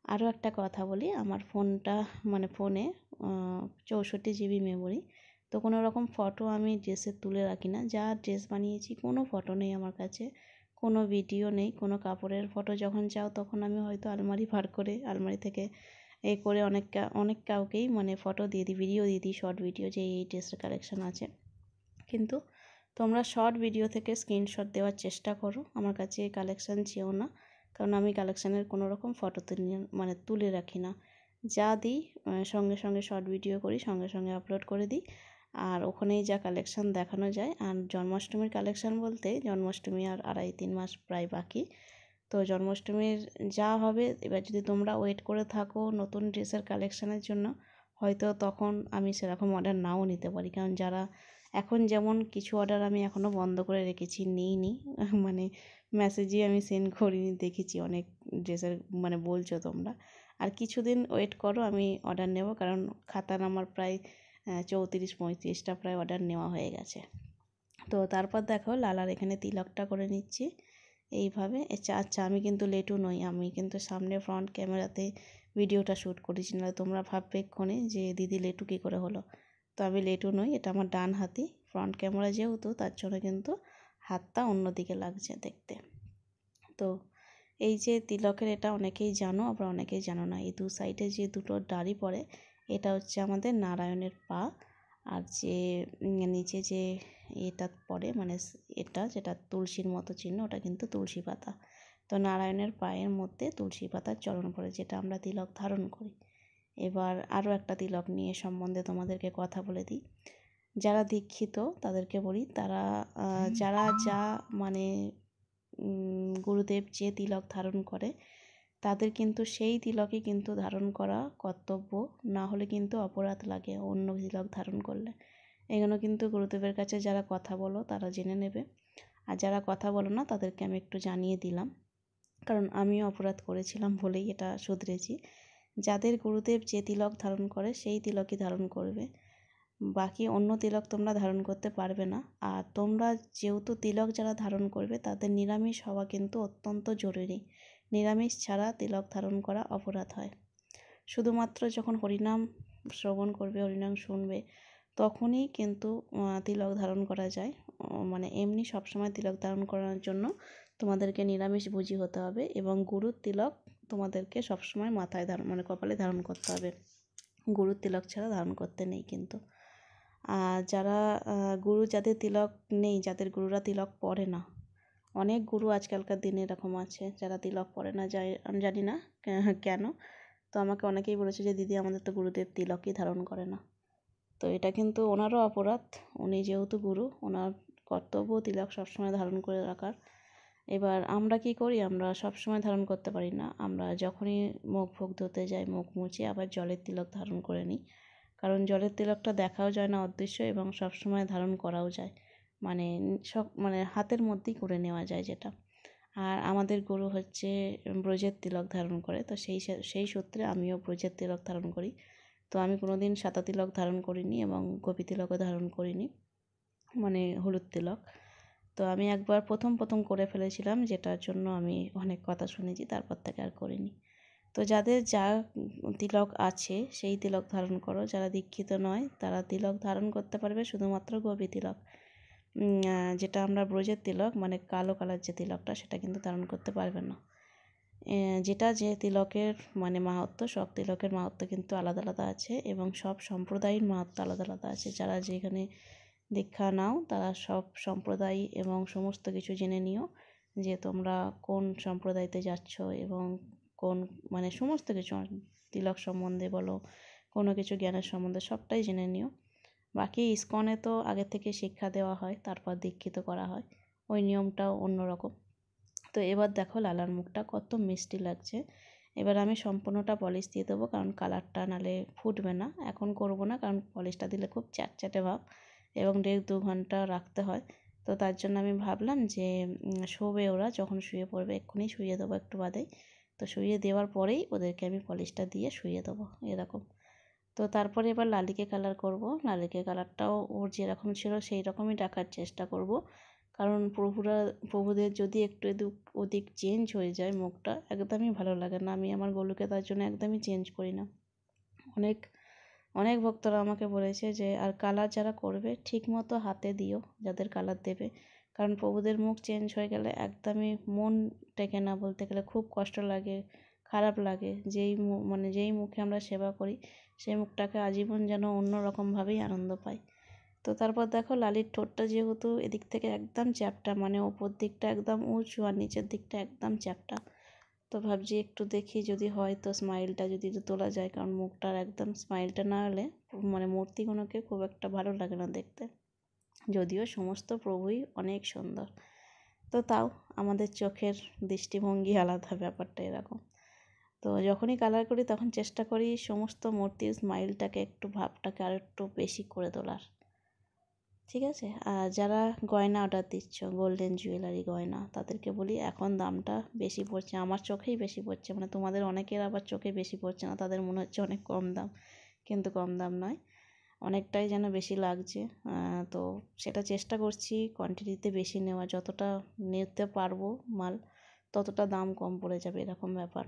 আরও একটা কথা বলি, আমার ফোনটা মানে ফোনে 64 জিবি মেমোরি, তো কোনো রকম ফটো আমি ড্রেসের তুলে রাখি না। যা ড্রেস বানিয়েছি কোনো ফটো নেই আমার কাছে, কোনো ভিডিও নেই, কোনো কাপড়ের ফটো যখন চাও তখন আমি হয়তো আলমারি ভার করে আলমারি থেকে করে অনেক কাউকেই মানে ফটো দিয়ে দিই, ভিডিও দিয়ে দিই, শর্ট ভিডিও যে এই ড্রেসের কালেকশান আছে। কিন্তু তোমরা শর্ট ভিডিও থেকে স্ক্রিনশট দেওয়ার চেষ্টা করো, আমার কাছে কালেকশান চেও না, কারণ আমি কালেকশানের কোনো রকম ফটো তুলে রাখি না। যা দিই সঙ্গে সঙ্গে শর্ট ভিডিও করি, সঙ্গে সঙ্গে আপলোড করে দিই, আর ওখানেই যা কালেকশান দেখানো যায়। আর জন্মাষ্টমীর কালেকশান বলতে জন্মাষ্টমী আর 2.5-3 মাস প্রায় বাকি। তো জন্মাষ্টমীর যা হবে, এবার যদি তোমরা ওয়েট করে থাকো নতুন ড্রেসের কালেকশানের জন্য, হয়তো তখন আমি সেরকম অর্ডার নাও নিতে পারি। কারণ যারা এখন যেমন কিছু অর্ডার আমি এখনও বন্ধ করে রেখেছি, নিইনি মানে মেসেজই আমি সেন্ড করিনি, দেখেছি অনেক ড্রেসের মানে বলছো তোমরা। আর কিছুদিন ওয়েট করো, আমি অর্ডার নেব, কারণ খাতার আমার প্রায় 34-35টা প্রায় অর্ডার নেওয়া হয়ে গেছে। তো তারপর দেখো লালার এখানে তিলকটা করে নিচ্ছি এইভাবে। আচ্ছা, আমি কিন্তু লেটু নই, আমি কিন্তু সামনে ফ্রন্ট ক্যামেরাতে ভিডিওটা শ্যুট করেছি, না তোমরা ভাববে এক্ষণে যে দিদি লেটু কী করে হলো। তো আমি লেটু নই, এটা আমার ডান হাতি, ফ্রন্ট ক্যামেরা যেহেতু তার জন্য কিন্তু হাতটা অন্যদিকে লাগছে দেখতে। তো এই যে তিলকের এটা অনেকেই জানো আবার অনেকেই জানো না, এই 2 সাইডে যে দুটো ডাঁড়ি পড়ে এটা হচ্ছে আমাদের নারায়ণের পা, আর যে নিচে যে এটা পড়ে মানে এটা যেটা তুলসীর মতো চিহ্ন ওটা কিন্তু তুলসী পাতা। তো নারায়ণের পায়ের মধ্যে তুলসী পাতার চরণ পড়ে, যেটা আমরা তিলক ধারণ করি। এবার আরও একটা তিলক নিয়ে সম্বন্ধে তোমাদেরকে কথা বলে দিই। যারা দীক্ষিত তাদেরকে বলি, তারা যারা যা মানে গুরুদেব যে তিলক ধারণ করে তাদের কিন্তু সেই তিলকই কিন্তু ধারণ করা কর্তব্য, না হলে কিন্তু অপরাধ লাগে অন্য তিলক ধারণ করলে। এগুলো কিন্তু গুরুদেবের কাছে যারা কথা বলো তারা জেনে নেবে, আর যারা কথা বলো না তাদেরকে আমি একটু জানিয়ে দিলাম, কারণ আমিও অপরাধ করেছিলাম বলেই এটা শুধরেছি। যাদের গুরুদেব যে তিলক ধারণ করে সেই তিলকই ধারণ করবে, বাকি অন্য তিলক তোমরা ধারণ করতে পারবে না। আর তোমরা যেহেতু তিলক যারা ধারণ করবে তাদের নিরামিষ হওয়া কিন্তু অত্যন্ত জরুরি। নিরামিষ ছাড়া তিলক ধারণ করা অপরাধ হয়। শুধুমাত্র যখন হরিনাম শ্রবণ করবে, হরিনাম শুনবে, তখনই কিন্তু তিলক ধারণ করা যায়। মানে এমনি সবসময় তিলক ধারণ করার জন্য তোমাদেরকে নিরামিষ ভোজী হতে হবে, এবং গুরুর তিলক তোমাদেরকে সবসময় মাথায় মানে কপালে ধারণ করতে হবে। গুরুর তিলক ছাড়া ধারণ করতে নেই কিন্তু। আর যারা গুরু যাদের তিলক নেই, যাদের গুরুরা তিলক পরে না, অনেক গুরু আজকালকার দিনে এরকম আছে যারা তিলক পরে না, আমি জানি না কেন। তো আমাকে অনেকেই বলেছে যে দিদি আমাদের তো গুরুদেব তিলকই ধারণ করে না। তো এটা কিন্তু ওনারও অপরাধ। উনি যেহেতু গুরু, ওনার কর্তব্য তিলক সবসময় ধারণ করে রাখার। এবার আমরা কি করি, আমরা সবসময় ধারণ করতে পারি না। আমরা যখনই মুখ ভোগ ধুতে যাই, মুখ মুছে আবার জলের তিলক ধারণ করে নিই, কারণ জলের তিলকটা দেখাও যায় না অদৃশ্য, এবং সবসময় ধারণ করাও যায়, মানে মানে হাতের মধ্যেই করে নেওয়া যায় যেটা। আর আমাদের গুরু হচ্ছে ব্রজের তিলক ধারণ করে, তো সেই সূত্রে আমিও ব্রজের তিলক ধারণ করি। তো আমি কোনো দিন সাদা তিলক ধারণ করিনি এবং গোপী তিলকও ধারণ করিনি, মানে হলুদ তিলক। তো আমি একবার প্রথম করে ফেলেছিলাম, যেটার জন্য আমি অনেক কথা শুনেছি, তারপর থেকে আর করিনি। তো যাদের যা তিলক আছে সেই তিলক ধারণ করো। যারা দীক্ষিত নয় তারা তিলক ধারণ করতে পারবে শুধুমাত্র গোপী তিলক, যেটা আমরা ব্রজের তিলক মানে কালো কালার যে তিলকটা, সেটা কিন্তু ধারণ করতে পারবে না। যেটা যে তিলকের মানে মাহাত্ম্য, সব তিলকের মাহাত্ম্য কিন্তু আলাদা আলাদা আছে, এবং সব সম্প্রদায়ের মাহাত্ম্য আলাদা আলাদা আছে। যারা যেখানে দীক্ষা নাও তারা সব সম্প্রদায় এবং সমস্ত কিছু জেনে নিও, যে তোমরা কোন সম্প্রদায়তে যাচ্ছ, এবং কোন মানে সমস্ত কিছু তিলক সম্বন্ধে বলো, কোনো কিছু জ্ঞানের সম্বন্ধে সবটাই জেনে নিও। বাকি ইস্কনে তো আগে থেকে শিক্ষা দেওয়া হয়, তারপর দীক্ষিত করা হয়, ওই নিয়মটাও অন্যরকম। তো এবার দেখো লালার মুখটা কত মিষ্টি লাগছে। এবার আমি সম্পূর্ণটা পলিশ দিয়ে দেবো, কারণ কালারটা নালে ফুটবে না। এখন করব না, কারণ পলিশটা দিলে খুব চ্যাটচ্যাটে ভাব, এবং 1.5-2 ঘন্টা রাখতে হয়। তো তার জন্য আমি ভাবলাম যে শোবে ওরা, যখন শুয়ে পড়বে এক্ষুনি শুয়ে দেবো একটু বাদেই। তো শুয়ে দেওয়ার পরেই ওদেরকে আমি পলিশটা দিয়ে শুয়ে দেবো এরকম। তো তারপরে এবার লালিকে কালার করব। লালিকে কালারটাও ওর যেরকম ছিল সেই রকমই রাখার চেষ্টা করব, কারণ প্রভুদের যদি একটু এদিক ওদিক চেঞ্জ হয়ে যায় মুখটা, একদমই ভালো লাগে না। আমি আমার গোলুকে তার জন্য একদমই চেঞ্জ করি না। অনেক অনেক ভক্তরা আমাকে বলেছে যে আর কালার যারা করবে ঠিক মতো হাতে দিও, যাদের কালার দেবে, কারণ প্রভুদের মুখ চেঞ্জ হয়ে গেলে একদমই মন টেকে না, বলতে গেলে খুব কষ্ট লাগে, খারাপ লাগে। যেই মুখে আমরা সেবা করি সেই মুখটাকে আজীবন যেন অন্য রকমভাবেই আনন্দ পাই। তো তারপর দেখো লালির ঠোঁটটা যেহেতু এদিক থেকে একদম চ্যাপ্টা, মানে ওপর দিকটা একদম উঁচু আর নিচের দিকটা একদম চ্যাপ্টা, তো ভাবছি একটু দেখি যদি হয় তো স্মাইলটা যদি একটু তোলা যায়, কারণ মুখটার একদম স্মাইলটা না হলে মানে মূর্তিগুলোকে খুব একটা ভালো লাগে না দেখতে, যদিও সমস্ত প্রভুই অনেক সুন্দর। তো তাও আমাদের চোখের দৃষ্টিভঙ্গি আলাদা, ব্যাপারটা এরকম। তো যখনই কালার করি তখন চেষ্টা করি সমস্ত মূর্তির স্মাইলটাকে একটু ভাবটাকে আর একটু বেশি করে তোলার, ঠিক আছে। আর যারা গয়না অর্ডার দিচ্ছ, গোল্ডেন জুয়েলারি গয়না, তাদেরকে বলি এখন দামটা বেশি পড়ছে, আমার চোখেই বেশি পড়ছে, মানে তোমাদের অনেকের আবার চোখে বেশি পড়ছে না, তাদের মনে হচ্ছে অনেক কম দাম, কিন্তু কম দাম নয়, অনেকটাই যেন বেশি লাগছে। তো সেটা চেষ্টা করছি কোয়ান্টিটিতে বেশি নেওয়া, যতটা নিতে পারবো মাল ততটা দাম কম পড়ে যাবে, এরকম ব্যাপার।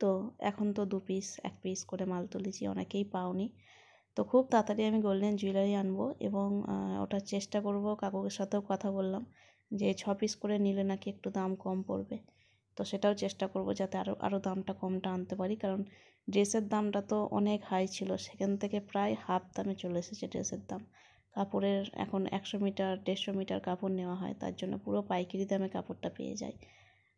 তো এখন তো 2 পিস 1 পিস করে মাল তুলেছি, অনেকেই পাওনি। তো খুব তাড়াতাড়ি আমি গোল্ডেন জুয়েলারি আনবো, এবং ওটার চেষ্টা করব। কাকুর সাথেও কথা বললাম যে 6 পিস করে নিলে নাকি একটু দাম কম পড়বে, তো সেটাও চেষ্টা করব যাতে আরও দামটা কমটা আনতে পারি, কারণ ড্রেসের দামটা তো অনেক হাই ছিল, সেখান থেকে প্রায় হাফ দামে চলে এসেছে ড্রেসের দাম। কাপড়ের এখন 100 মিটার 150 মিটার কাপড় নেওয়া হয়, তার জন্য পুরো পাইকারি দামে কাপড়টা পেয়ে যায়।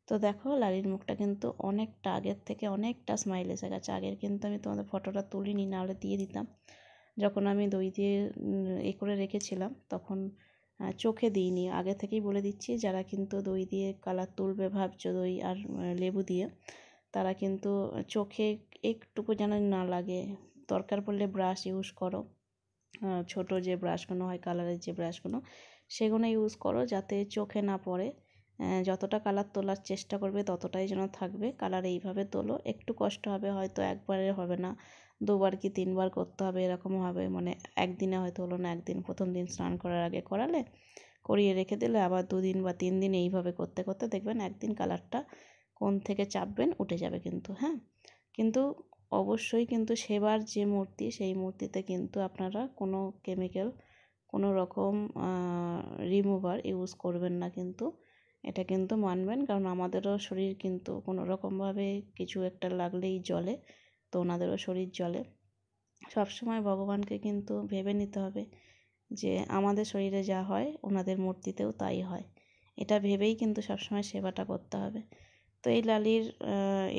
তো দেখো লালির মুখটা কিন্তু অনেকটা আগের থেকে অনেকটা স্মাইল এসে গেছে। আগের কিন্তু আমি তোমাদের ফটোটা তুলিনি, নাহলে দিয়ে দিতাম। যখন আমি দই দিয়ে করে রেখেছিলাম তখন চোখে দিইনি। আগে থেকেই বলে দিচ্ছি, যারা কিন্তু দই দিয়ে কালার তুলবে ভাবছো দই আর লেবু দিয়ে, তারা কিন্তু চোখে একটুকু যেন না লাগে, দরকার পড়লে ব্রাশ ইউজ করো। ছোট যে ব্রাশগুলো হয়, কালারের যে ব্রাশগুলো, সেগুলো ইউজ করো যাতে চোখে না পড়ে। যতটা কালার তোলার চেষ্টা করবে ততটাই যেন থাকবে। কালার এইভাবে তোলো, একটু কষ্ট হবে, হয়তো একবারে হবে না, 2বার কি 3বার করতে হবে, এরকম হবে। মানে একদিনে হয়তো হলো না, একদিন প্রথম দিন স্নান করার আগে করালে, করিয়ে রেখে দিলে, আবার 2 দিন বা 3 দিন এইভাবে করতে করতে দেখবেন একদিন কালারটা কোণ থেকে চাপবেন উঠে যাবে কিন্তু। হ্যাঁ, কিন্তু অবশ্যই কিন্তু সেবার যে মূর্তি, সেই মূর্তিতে কিন্তু আপনারা কোনো কেমিক্যাল, কোনো রকম রিমুভার ইউজ করবেন না কিন্তু। এটা কিন্তু মানবেন, কারণ আমাদেরও শরীর কিন্তু কোনো রকমভাবে কিছু একটা লাগলেই জ্বলে, তো ওনাদেরও শরীর জ্বলে। সবসময় ভগবানকে কিন্তু ভেবে নিতে হবে যে আমাদের শরীরে যা হয় ওনাদের মূর্তিতেও তাই হয়, এটা ভেবেই কিন্তু সবসময় সেবাটা করতে হবে। তো এই লালির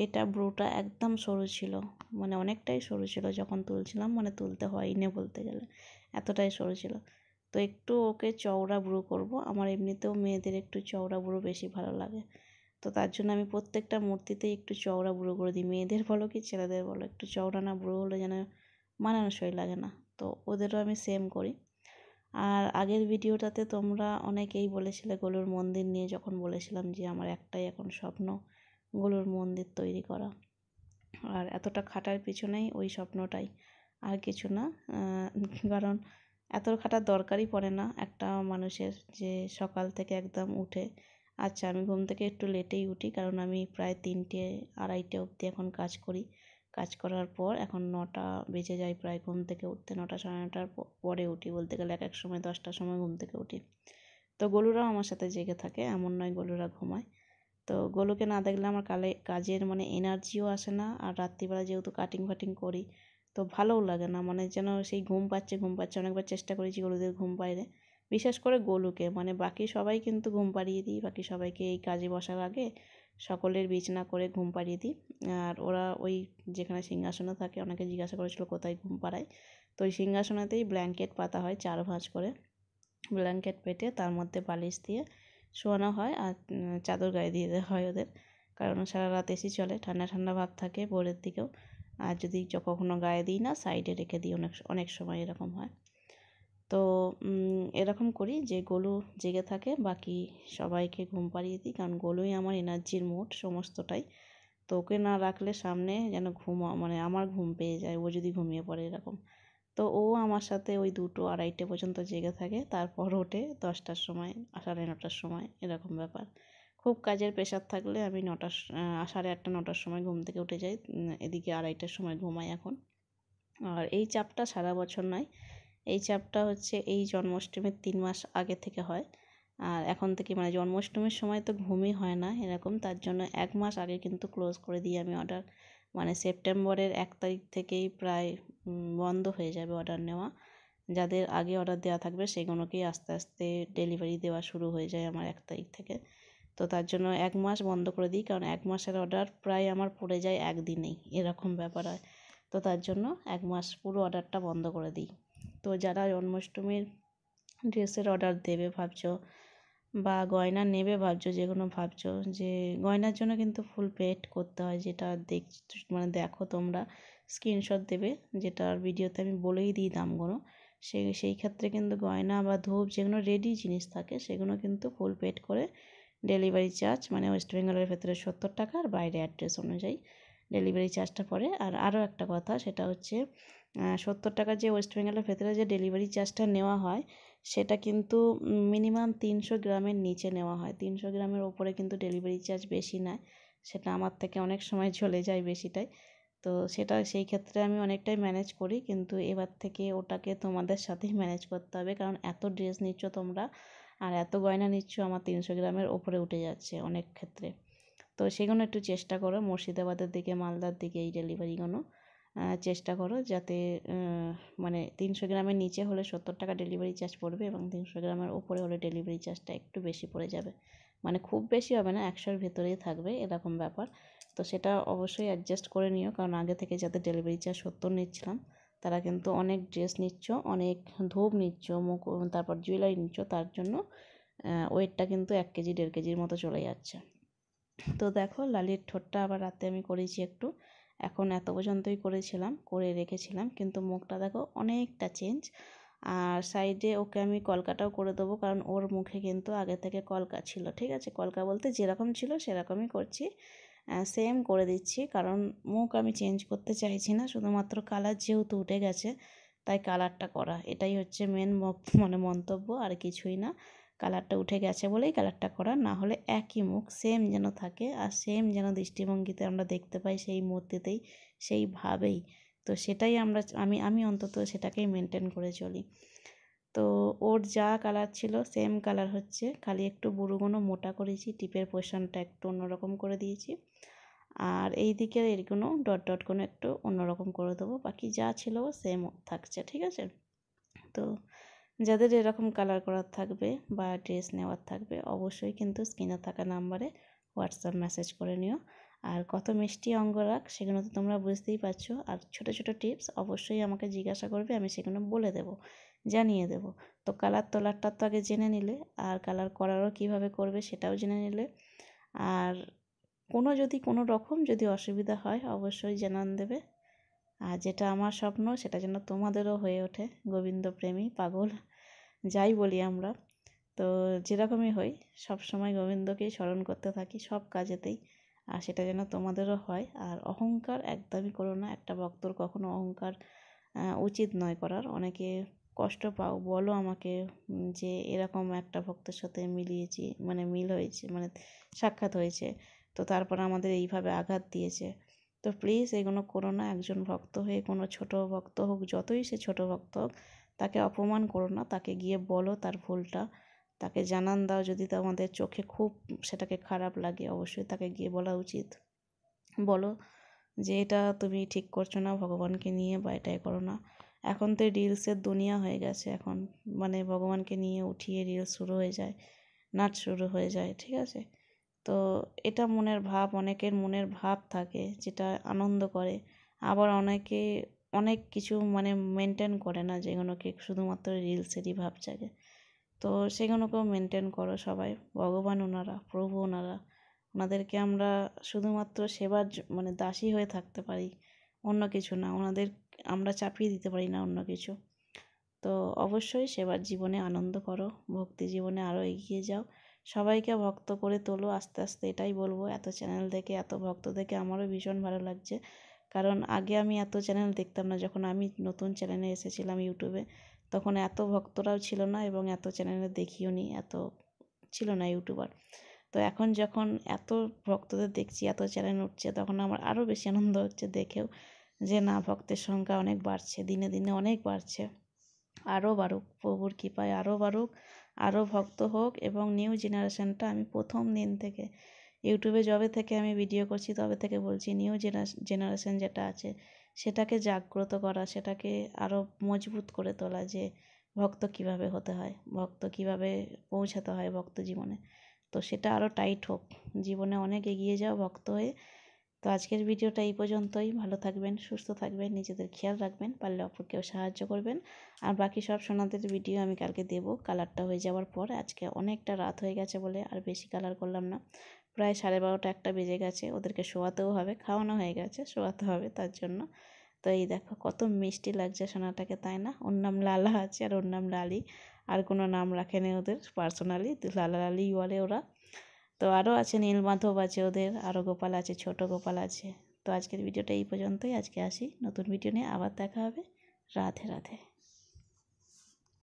এটা ব্রুটা একদম সরু ছিল, মানে অনেকটাই সরু ছিল যখন তুলছিলাম, মানে তুলতে হয়নি বলতে গেলে, এতটাই সরু ছিল। তো একটু ওকে চওড়া ব্রু করব। আমার এমনিতেও মেয়েদের একটু চওড়া ব্রু বেশি ভালো লাগে, তো তার জন্য আমি প্রত্যেকটা মূর্তিতেই একটু চওড়া ব্রু করে দিই। মেয়েদের বলো কি ছেলেদের বলো, একটু চওড়া না ব্রু হলে যেন মানানসই লাগে না, তো ওদেরও আমি সেম করি। আর আগের ভিডিওটাতে তোমরা অনেকেই বলেছিলে গলুর মন্দির নিয়ে, যখন বলেছিলাম যে আমার একটাই এখন স্বপ্ন গলুর মন্দির তৈরি করা, আর এতটা খাটার পিছনেই ওই স্বপ্নটাই, আর কিছু না। কারণ এত খাটার দরকারই পড়ে না একটা মানুষের, যে সকাল থেকে একদম উঠে, আচ্ছা আমি ঘুম থেকে একটু লেটেই উঠি, কারণ আমি প্রায় 3টে 2:30 অবধি এখন কাজ করি। কাজ করার পর এখন 9টা বেজে যায় প্রায় ঘুম থেকে উঠতে, 9টা 9:30টার পরে উঠি বলতে গেলে, এক এক সময় 10টার সময় ঘুম থেকে উঠি। তো গলুরাও আমার সাথে জেগে থাকে, এমন নয় গলুরা ঘুমায়। তো গোলুকে না দেখলে আমার কাজের মানে এনার্জিও আসে না, আর রাত্রিবেলা যেহেতু কাটিং ফাটিং করি তো ভালোও লাগে না, মানে যেন সেই ঘুম পাচ্ছে ঘুম পাচ্ছে। অনেকবার চেষ্টা করেছি গলুদের ঘুম পাইরে, বিশেষ করে গোলুকে, মানে বাকি সবাই কিন্তু ঘুম পাড়িয়ে দিই, বাকি সবাইকে এই কাজে বসার আগে সকলের বিছানা করে ঘুম পাড়িয়ে দিই। আর ওরা ওই যেখানে সিংহাসনে থাকে, অনেকে জিজ্ঞাসা করেছিল কোথায় ঘুম পাড়ায়, তো ওই সিংহাসনেতেই ব্ল্যাঙ্কেট পাতা হয় 4 ভাঁজ করে, ব্ল্যাঙ্কেট পেতে তার মধ্যে বালিশ দিয়ে শোয়ানো হয়, আর চাদর গায়ে দিয়ে দেওয়া হয় ওদের, কারণ সারা রাত এসি চলে, ঠান্ডা ঠান্ডা ভাব থাকে ভোরের দিকেও। আর যদি কখনো গায়ে দিই না, সাইডে রেখে দিই, অনেক অনেক সময় এরকম হয়। তো এরকম করি যে গোলু জেগে থাকে, বাকি সবাইকে ঘুম পাড়িয়ে দিই, কারণ গোলুই আমার এনার্জির মোট সমস্তটাই। তো ওকে না রাখলে সামনে যেন মানে আমার ঘুম পেয়ে যায়, ও যদি ঘুমিয়ে পড়ে এরকম। তো ও আমার সাথে ওই 2টো 2:30 পর্যন্ত জেগে থাকে, তারপর ওঠে 10টার সময়, 9:30টার সময়, এরকম ব্যাপার। খুব কাজের প্রেশার থাকলে আমি 8:30 9টার সময় ঘুম থেকে উঠে যাই, এদিকে 2:30টার সময় ঘুমাই এখন। আর এই চাপটা সারা বছর নয়, এই চাপটা হচ্ছে এই জন্মাষ্টমীর 3 মাস আগে থেকে হয়। আর এখন থেকে মানে জন্মাষ্টমীর সময় তো ঘুমই হয় না এরকম, তার জন্য 1 মাস আগে কিন্তু ক্লোজ করে দিই আমি অর্ডার। মানে সেপ্টেম্বরের 1 তারিখ থেকেই প্রায় বন্ধ হয়ে যাবে অর্ডার নেওয়া। যাদের আগে অর্ডার দেওয়া থাকবে সেগুলোকেই আস্তে আস্তে ডেলিভারি দেওয়া শুরু হয়ে যায় আমার 1 তারিখ থেকে। তো তার জন্য 1 মাস বন্ধ করে দিই, কারণ 1 মাসের অর্ডার প্রায় আমার পড়ে যায় একদিনেই, এরকম ব্যাপার হয়। তো তার জন্য 1 মাস পুরো অর্ডারটা বন্ধ করে দিই। তো যারা জন্মাষ্টমীর ড্রেসের অর্ডার দেবে ভাবছো, বা গয়না নেবে ভাবছো, যেগুলো ভাবছো, যে গয়নার জন্য কিন্তু ফুল পেড করতে হয়, যেটা মানে দেখো তোমরা স্ক্রিনশট দেবে, যেটার ভিডিওতে আমি বলেই দিই দামগুলো। সেই ক্ষেত্রে কিন্তু গয়না বা ধূপ যেগুলো রেডি জিনিস থাকে সেগুলো কিন্তু ফুল পেড করে ডেলিভারি চার্জ, মানে ওয়েস্ট বেঙ্গলের ভেতরে 70 টাকা, আর বাইরে অ্যাড্রেস অনুযায়ী ডেলিভারি চার্জটা পড়ে। আর আরও একটা কথা, সেটা হচ্ছে 70 টাকা যে ওয়েস্ট বেঙ্গলের ভেতরে যে ডেলিভারি চার্জটা নেওয়া হয়, সেটা কিন্তু মিনিমাম 300 গ্রামের নিচে নেওয়া হয়, 300 গ্রামের ওপরে কিন্তু ডেলিভারি চার্জ বেশি নেয়। সেটা আমার থেকে অনেক সময় চলে যায় বেশিটাই। তো সেটা সেই ক্ষেত্রে আমি অনেকটাই ম্যানেজ করি, কিন্তু এবার থেকে ওটাকে তোমাদের সাথেই ম্যানেজ করতে হবে, কারণ এত ড্রেস নিচ্ছ তোমরা আর এত গয়না নিচ্ছ, আমার 300 গ্রামের ওপরে উঠে যাচ্ছে অনেক ক্ষেত্রে। তো সেগুলো একটু চেষ্টা করো, মুর্শিদাবাদের দিকে মালদার দিকে এই ডেলিভারিগুলো চেষ্টা করো, যাতে মানে 300 গ্রামের নিচে হলে 70 টাকা ডেলিভারি চার্জ পড়বে, এবং 300 গ্রামের ওপরে হলে ডেলিভারি চার্জটা একটু বেশি পড়ে যাবে। মানে খুব বেশি হবে না, 100-এর ভেতরেই থাকবে এরকম ব্যাপার। তো সেটা অবশ্যই অ্যাডজাস্ট করে নিও, কারণ আগে থেকে যাদের ডেলিভারি চার্জ 70 নিচ্ছিলাম তারা কিন্তু অনেক ড্রেস নিচ্ছ, অনেক ধূপ নিচ্ছ, তারপর জুয়েলারি নিচ্ছ, তার জন্য ওয়েটটা কিন্তু 1 কেজি 1.5 কেজির মতো চলে যাচ্ছে। তো দেখো লালির ঠোঁটটা আবার রাতে আমি করেছি একটু, এখন এত পর্যন্তই করেছিলাম, করে রেখেছিলাম, কিন্তু মুখটা দেখো অনেকটা চেঞ্জ। আর সাইডে ওকে আমি কলকাটাও করে দেবো, কারণ ওর মুখে কিন্তু আগে থেকে কলকা ছিল, ঠিক আছে, কলকা বলতে যেরকম ছিল সেরকমই করছি, সেম করে দিচ্ছি, কারণ মুখ আমি চেঞ্জ করতে চাইছি না, শুধুমাত্র কালার যেহেতু উঠে গেছে তাই কালারটা করা, এটাই হচ্ছে মেন মানে মন্তব্য, আর কিছুই না। কালারটা উঠে গেছে বলেই কালারটা করা, না হলে একই মুখ সেম যেন থাকে, আর সেম যেন দৃষ্টিভঙ্গিতে আমরা দেখতে পাই সেই মূর্তিতেই, সেইভাবেই। তো সেটাই আমি অন্তত সেটাকেই মেনটেন করে চলি। তো ওর যা কালার ছিল সেম কালার হচ্ছে, খালি একটু বুড়োগুলো মোটা করেছি, টিপের পোর্শনটা একটু অন্যরকম করে দিয়েছি, আর এই দিকের এরগুলো ডট ডট কোনো একটু অন্যরকম করে দেবো, বাকি যা ছিল সেম থাকছে, ঠিক আছে। তো যাদের এরকম কালার করার থাকবে বা ড্রেস নেওয়ার থাকবে অবশ্যই কিন্তু স্ক্রিনে থাকা নাম্বারে হোয়াটসঅ্যাপ মেসেজ করে নিও। আর কত মিষ্টি অঙ্গরাগ সেগুলো তো তোমরা বুঝতেই পারছো, আর ছোটো ছোটো টিপস অবশ্যই আমাকে জিজ্ঞাসা করবে, আমি সেগুলো বলে দেবো, জানিয়ে দেবো। তো কালার তোলারটা তো আগে জেনে নিলে, আর কালার করারও কীভাবে করবে সেটাও জেনে নিলে, আর কোনো রকম যদি অসুবিধা হয় অবশ্যই জানান দেবে। আর যেটা আমার স্বপ্ন সেটা যেন তোমাদেরও হয়ে ওঠে, গোবিন্দপ্রেমী পাগল যাই বলি আমরা, তো যেরকমই হই সবসময় গোবিন্দকেই স্মরণ করতে থাকি সব কাজেতেই, আর সেটা যেন তোমাদেরও হয়। আর অহংকার একদমই করো না, একটা ভক্তর কখনো অহংকার উচিত নয় করার। অনেকে কষ্ট পাও, বলো আমাকে যে এরকম একটা ভক্তের সাথে মিলিয়েছি, মানে মিল হয়েছে, মানে সাক্ষাৎ হয়েছে, তো তারপর আমাদের এইভাবে আঘাত দিয়েছে। তো প্লিজ এগুলো করো না, একজন ভক্ত হয়ে কোনো ছোট ভক্ত হোক, যতই সে ছোট ভক্ত হোক, তাকে অপমান করো না, তাকে গিয়ে বলো তার ভুলটা, তাকে জানান দাও, যদি তোমাদের চোখে খুব সেটাকে খারাপ লাগে অবশ্যই তাকে গিয়ে বলা উচিত, বলো যে এটা তুমি ঠিক করছো না ভগবানকে নিয়ে, বা এটাই করো না। এখন তো রিলসের দুনিয়া হয়ে গেছে, এখন মানে ভগবানকে নিয়ে উঠিয়ে রিলস শুরু হয়ে যায়, নাচ শুরু হয়ে যায়, ঠিক আছে। তো এটা মনের ভাব, অনেকের মনের ভাব থাকে যেটা আনন্দ করে, আবার অনেকে অনেক কিছু মানে মেনটেন করে না, যেগুলোকে শুধুমাত্র রিলসেরই ভাব জাগে। তো সেগুলোকেও মেনটেন করো সবাই, ভগবান ওনারা, প্রভু ওনারা, ওনাদেরকে আমরা শুধুমাত্র সেবার মানে দাসী হয়ে থাকতে পারি, অন্য কিছু না, ওনাদের আমরা চাপিয়ে দিতে পারি না অন্য কিছু। তো অবশ্যই সেবার জীবনে আনন্দ করো, ভক্তি জীবনে আরও এগিয়ে যাও, সবাইকে ভক্ত করে তোলো আস্তে আস্তে, এটাই বলবো। এত চ্যানেল দেখে, এত ভক্ত দেখে আমারও ভীষণ ভালো লাগছে, কারণ আগে আমি এত চ্যানেল দেখতাম না, যখন আমি নতুন চ্যানেলে এসেছিলাম ইউটিউবে, তখন এত ভক্তরাও ছিল না এবং এত চ্যানেলে দেখিও নি, এত ছিল না ইউটিউবার। তো এখন যখন এত ভক্তদের দেখছি, এত চ্যানেল উঠছে, তখন আমার আরও বেশি আনন্দ হচ্ছে দেখেও, যে না, ভক্তের সংখ্যা অনেক বাড়ছে, দিনে দিনে অনেক বাড়ছে, আরও বাড়ুক, প্রভুর কৃপায় আরও বাড়ুক, আরও ভক্ত হোক। এবং নিউ জেনারেশনটা, আমি প্রথম দিন থেকে ইউটিউবে যবে থেকে আমি ভিডিও করছি তবে থেকে বলছি, নিউ জেনারেশন যেটা আছে সেটাকে জাগ্রত করা, সেটাকে আরও মজবুত করে তোলা, যে ভক্ত কিভাবে হতে হয়, ভক্ত কিভাবে পৌঁছাতে হয় ভক্ত জীবনে। তো সেটা আরও টাইট হোক, জীবনে অনেক এগিয়ে যাও ভক্ত হয়ে। তো আজকের ভিডিওটা এই পর্যন্তই, ভালো থাকবেন, সুস্থ থাকবেন, নিজেদের খেয়াল রাখবেন, পারলে অপরকেও সাহায্য করবেন। আর বাকি সব সোনাদের ভিডিও আমি কালকে দেবো কালারটা হয়ে যাওয়ার পর। আজকে অনেকটা রাত হয়ে গেছে বলে আর বেশি কালার করলাম না, প্রায় 12:30 একটা বেজে গেছে, ওদেরকে শোয়াতেও হবে, খাওয়ানো হয়ে গেছে, শোয়াতে হবে তার জন্য। তো এই দেখো কত মিষ্টি লাগছে সোনাটাকে, তাই না? ওর নাম লালা আছে আর ওর নাম লালি, আর কোনো নাম রাখেনি ওদের পার্সোনালি, লালা লালি বলে ওরা। তো আরও আছে, নীলমাধব আছে ওদের, আরও গোপাল আছে, ছোট গোপাল আছে। তো আজকের ভিডিওটা এই পর্যন্তই, আজকে আসি, নতুন ভিডিও নিয়ে আবার দেখা হবে। রাধে রাধে।